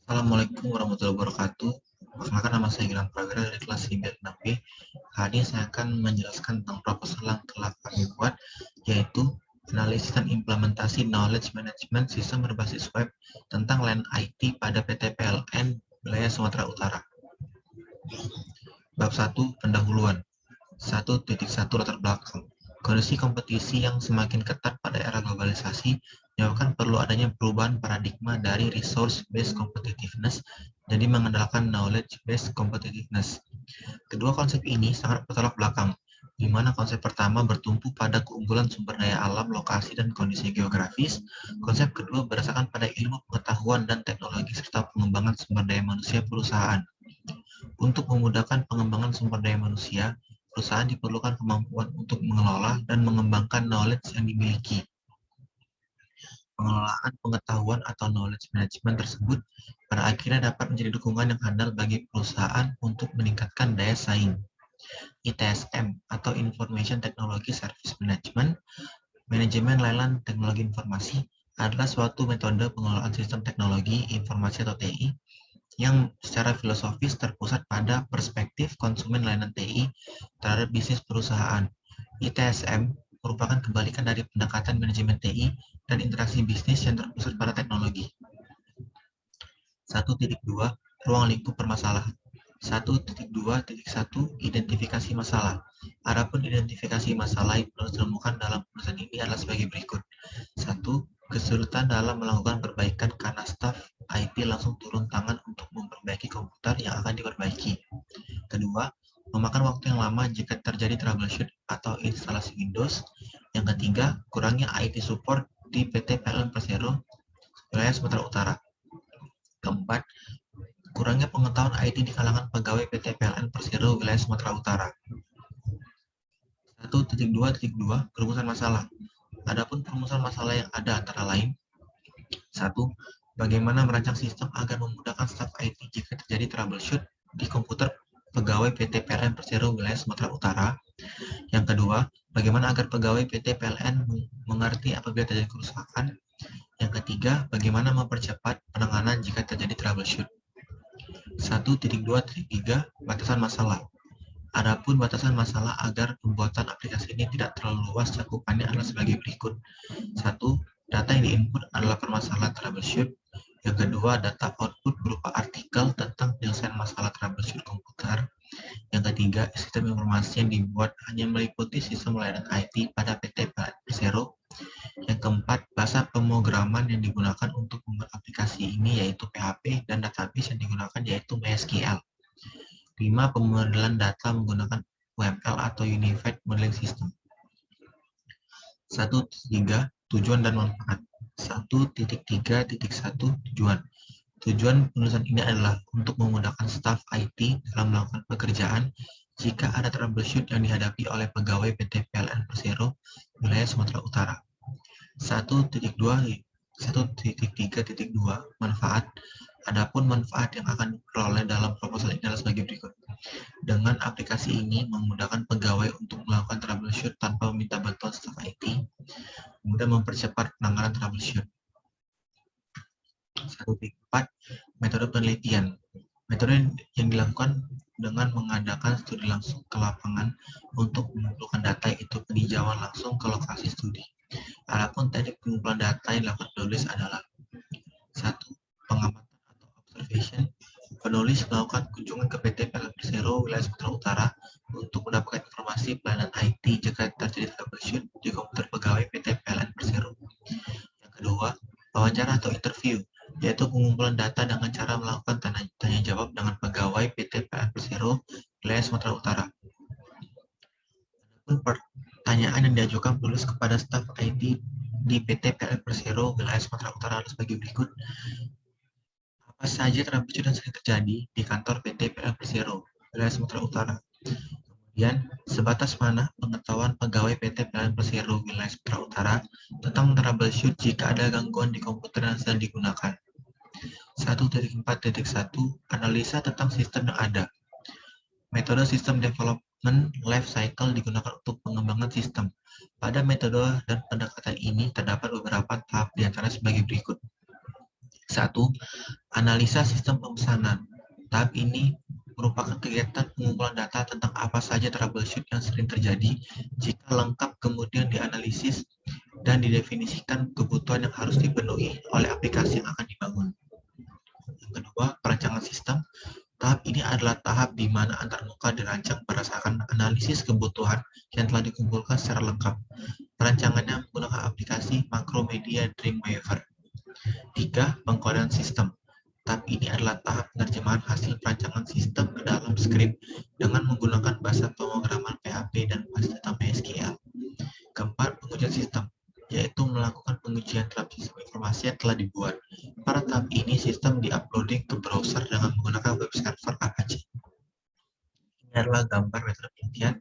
Assalamualaikum warahmatullahi wabarakatuh. Perkenalkan, nama saya Gilang Prawira dari kelas 9B. Hari ini saya akan menjelaskan tentang proposal yang telah kami buat, yaitu analisis dan implementasi knowledge management sistem berbasis web tentang LAN IT pada PT PLN wilayah Sumatera Utara. Bab 1, pendahuluan. 1.1 latar belakang. Kondisi kompetisi yang semakin ketat pada era globalisasi menyebabkan perlu adanya perubahan paradigma dari resource-based competitiveness jadi mengandalkan knowledge-based competitiveness. Kedua konsep ini sangat bertolak belakang, di mana konsep pertama bertumpu pada keunggulan sumber daya alam, lokasi, dan kondisi geografis. Konsep kedua berdasarkan pada ilmu pengetahuan dan teknologi serta pengembangan sumber daya manusia perusahaan. Untuk memudahkan pengembangan sumber daya manusia, perusahaan diperlukan kemampuan untuk mengelola dan mengembangkan knowledge yang dimiliki. Pengelolaan pengetahuan atau knowledge management tersebut pada akhirnya dapat menjadi dukungan yang handal bagi perusahaan untuk meningkatkan daya saing. ITSM atau Information Technology Service Management, manajemen layanan teknologi informasi, adalah suatu metode pengelolaan sistem teknologi informasi atau TI yang secara filosofis terpusat pada perspektif konsumen layanan TI terhadap bisnis perusahaan. ITSM merupakan kebalikan dari pendekatan manajemen TI dan interaksi bisnis yang terpusat pada teknologi. 1.2 Ruang lingkup permasalahan. 1.2.1 Identifikasi masalah. Adapun identifikasi masalah yang perlu ditemukan dalam perusahaan ini adalah sebagai berikut. 1. Kesulitan dalam melakukan perbaikan karena staf IT langsung turun tangan untuk memperbaiki komputer yang akan diperbaiki. Kedua, memakan waktu yang lama jika terjadi troubleshoot atau instalasi Windows. Yang ketiga, kurangnya IT support di PT PLN Persero, wilayah Sumatera Utara. Keempat, kurangnya pengetahuan IT di kalangan pegawai PT PLN Persero, wilayah Sumatera Utara. 1.2.2 Perumusan masalah. Adapun perumusan masalah yang ada antara lain: 1. Bagaimana merancang sistem agar memudahkan staf IT jika terjadi troubleshoot di komputer pegawai PT PLN Persero wilayah Sumatera Utara. Yang kedua, bagaimana agar pegawai PT PLN mengerti apabila terjadi kerusakan. Yang ketiga, bagaimana mempercepat penanganan jika terjadi troubleshoot. 1.2.3 Batasan masalah. Adapun batasan masalah agar pembuatan aplikasi ini tidak terlalu luas cakupannya adalah sebagai berikut. 1. Data yang diinput adalah permasalahan troubleshoot. Yang kedua, data output berupa artikel tentang penyelesaian masalah troubleshoot komputer. Yang ketiga, sistem informasi yang dibuat hanya meliputi sistem layanan IT pada PT Persero. Yang keempat, bahasa pemrograman yang digunakan untuk membuat aplikasi ini yaitu PHP, dan database yang digunakan yaitu MySQL. 5. Pemodelan data menggunakan UML atau Unified Modeling System. 1.3 Tujuan dan manfaat. 1.3.1 Tujuan. Tujuan penulisan ini adalah untuk memudahkan staf IT dalam melakukan pekerjaan jika ada troubleshoot yang dihadapi oleh pegawai PT PLN Persero, wilayah Sumatera Utara. 1.3.2 Manfaat. Adapun manfaat yang akan diperoleh dalam proposal ini adalah sebagai berikut. Dengan aplikasi ini memudahkan pegawai untuk melakukan troubleshoot tanpa meminta bantuan staf IT, kemudian mempercepat penanganan troubleshoot. 1.4 Metode penelitian. Metode yang dilakukan dengan mengadakan studi langsung ke lapangan untuk mengumpulkan data, yaitu peninjauan langsung ke lokasi studi. Adapun teknik pengumpulan data yang dilakukan penulis adalah: 1. Pengamatan atau observation. Penulis melakukan kunjungan ke PT PLN Persero, wilayah Sumatera Utara untuk mendapatkan informasi pelayanan IT jika terjadi troubleshoot di komputer pegawai PT PLN Persero. Yang kedua, wawancara atau interview, yaitu pengumpulan data dengan cara melakukan tanya jawab dengan pegawai PT PLN Persero, wilayah Sumatera Utara. Adapun pertanyaan yang diajukan penulis kepada staf IT di PT PLN Persero, wilayah Sumatera Utara adalah sebagai berikut. Apa saja troubleshoot yang sering terjadi di kantor PT PLN Persero, wilayah Sumatera Utara? Kemudian, sebatas mana pengetahuan pegawai PT PLN Persero, wilayah Sumatera Utara tentang troubleshoot jika ada gangguan di komputer yang sedang digunakan? 1.4.1 Analisa tentang sistem yang ada. Metode System Development Life Cycle digunakan untuk pengembangan sistem. Pada metode dan pendekatan ini terdapat beberapa tahap, di antara sebagai berikut. Satu, analisa sistem pemesanan. Tahap ini merupakan kegiatan pengumpulan data tentang apa saja troubleshoot yang sering terjadi. Jika lengkap, kemudian dianalisis dan didefinisikan kebutuhan yang harus dipenuhi oleh aplikasi yang akan dibangun. Yang kedua, perancangan sistem. Tahap ini adalah tahap di mana antarmuka dirancang berdasarkan analisis kebutuhan yang telah dikumpulkan secara lengkap. Perancangannya menggunakan aplikasi Macromedia Dreamweaver. 3. Pengkodean sistem. Tahap ini adalah tahap penerjemahan hasil perancangan sistem ke dalam skrip dengan menggunakan bahasa pemrograman PHP dan bahasa data MySQL. Keempat, pengujian sistem, yaitu melakukan pengujian terhadap sistem informasi yang telah dibuat. Pada tahap ini, sistem di-uploading ke browser dengan menggunakan web server Apache. Ini adalah gambar metode penelitian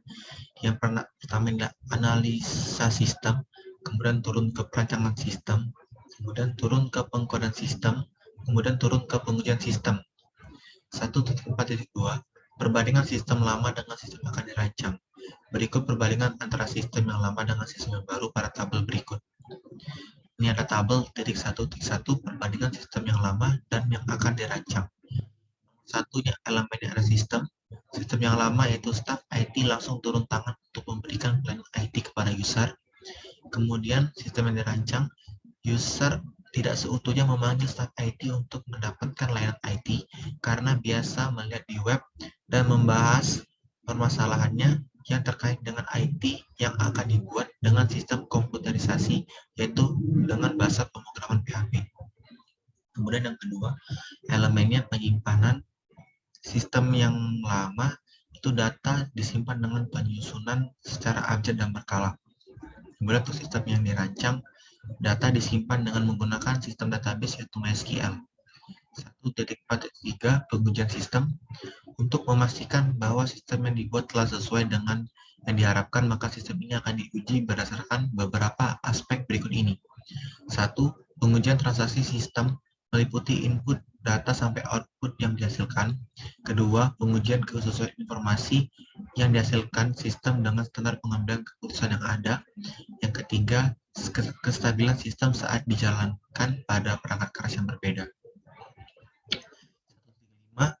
yang pertama analisa sistem, kemudian turun ke perancangan sistem, kemudian turun ke pengkodean sistem, kemudian turun ke pengujian sistem. 1.4.2 Perbandingan sistem lama dengan sistem yang akan dirancang. Berikut perbandingan antara sistem yang lama dengan sistem yang baru pada tabel berikut. Ini ada tabel titik 1.1 perbandingan sistem yang lama dan yang akan dirancang. Satunya elemennya ada sistem. Sistem yang lama yaitu staf IT langsung turun tangan untuk memberikan pelayanan IT kepada user. Kemudian sistem yang dirancang, user tidak seutuhnya memanggil staf IT untuk mendapatkan layanan IT karena biasa melihat di web dan membahas permasalahannya yang terkait dengan IT yang akan dibuat dengan sistem komputerisasi, yaitu dengan bahasa pemrograman PHP. Kemudian yang kedua, elemennya penyimpanan. Sistem yang lama itu data disimpan dengan penyusunan secara abjad dan berkala. Kemudian untuk sistem yang dirancang, data disimpan dengan menggunakan sistem database yaitu MySQL. 1.4.3 Pengujian sistem. Untuk memastikan bahwa sistem yang dibuat telah sesuai dengan yang diharapkan, maka sistem ini akan diuji berdasarkan beberapa aspek berikut ini. 1. Pengujian transaksi sistem meliputi input data sampai output yang dihasilkan. Kedua, pengujian kesesuaian informasi yang dihasilkan sistem dengan standar pengambilan keputusan yang ada. Yang ketiga, kestabilan sistem saat dijalankan pada perangkat keras yang berbeda. 5.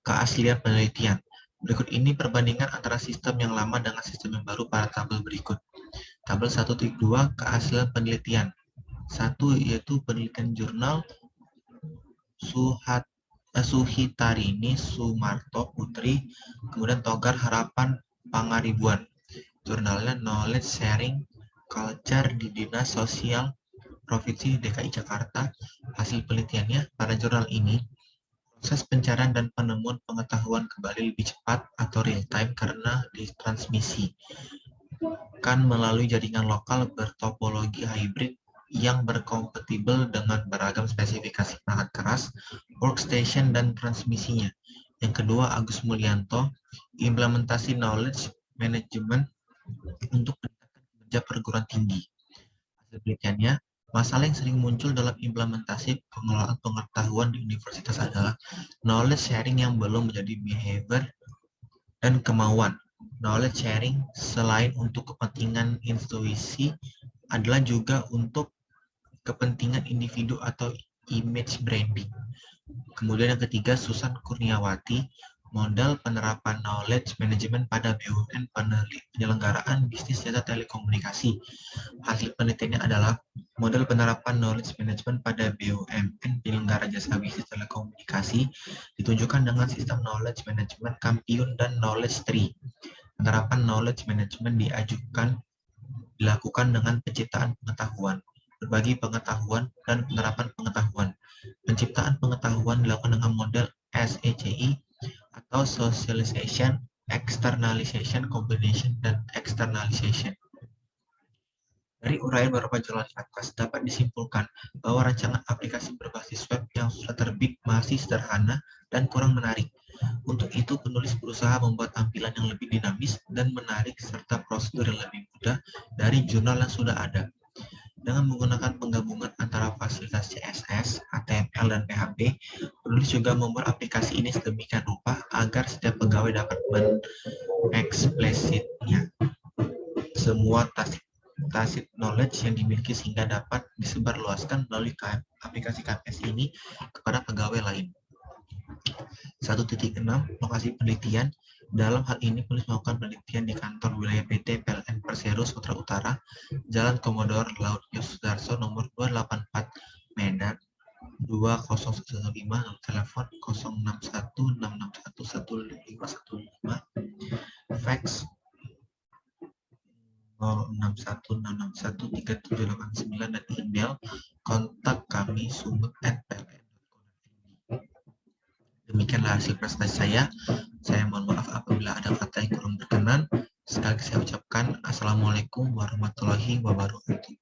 Keaslian penelitian. Berikut ini perbandingan antara sistem yang lama dengan sistem yang baru pada tabel berikut. Tabel 1.2 keaslian penelitian. 1 yaitu penelitian jurnal Suhitarini Sumarto Putri, kemudian Togar Harapan Pangaribuan. Jurnalnya Knowledge Sharing Culture di Dinas Sosial Provinsi DKI Jakarta. Hasil penelitiannya, pada jurnal ini, proses pencarian dan penemuan pengetahuan kembali lebih cepat atau real time karena ditransmisi kan melalui jaringan lokal bertopologi hybrid yang berkompatibel dengan beragam spesifikasi perangkat keras, workstation, dan transmisinya. Yang kedua, Agus Mulyanto, implementasi knowledge management untuk peningkatan kinerja perguruan tinggi. Hasil penelitiannya, masalah yang sering muncul dalam implementasi pengelolaan pengetahuan di universitas adalah knowledge sharing yang belum menjadi behavior dan kemauan. Knowledge sharing selain untuk kepentingan institusi adalah juga untuk kepentingan individu atau image branding. Kemudian yang ketiga, Susan Kurniawati, modal penerapan knowledge management pada BUMN penyelenggaraan bisnis jasa telekomunikasi. Hasil penelitiannya adalah model penerapan knowledge management pada BUMN penyelenggara jasa bisnis telekomunikasi ditunjukkan dengan sistem knowledge management Kampiun dan knowledge tree. Penerapan knowledge management dilakukan dengan penciptaan pengetahuan, berbagi pengetahuan, dan penerapan pengetahuan. Penciptaan pengetahuan dilakukan dengan model SECI atau Socialization, Externalization, Combination, dan Externalization. Dari uraian beberapa jurnal di atas, dapat disimpulkan bahwa rancangan aplikasi berbasis web yang sudah terbit masih sederhana dan kurang menarik. Untuk itu, penulis berusaha membuat tampilan yang lebih dinamis dan menarik serta prosedur yang lebih mudah dari jurnal yang sudah ada. Dengan menggunakan penggabungan antara fasilitas CSS, HTML, dan PHP, penulis juga membuat aplikasi ini sedemikian rupa agar setiap pegawai dapat mengeksplisitnya semua tacit knowledge yang dimiliki sehingga dapat disebarluaskan melalui aplikasi KMS ini kepada pegawai lain. 1.6 Lokasi penelitian. Dalam hal ini penulis melakukan penelitian di kantor wilayah PT PLN Persero Sumatera Utara, Jalan Komodor Laut Yos Sudarso nomor 284 Medan 20115, telepon 0616611515, fax 0616613789 dan email kontak kami sumut@pln.co.id. Demikianlah hasil presentasi saya. Saya mohon maaf apabila ada kata yang kurang berkenan. Sekali lagi saya ucapkan Assalamualaikum warahmatullahi wabarakatuh.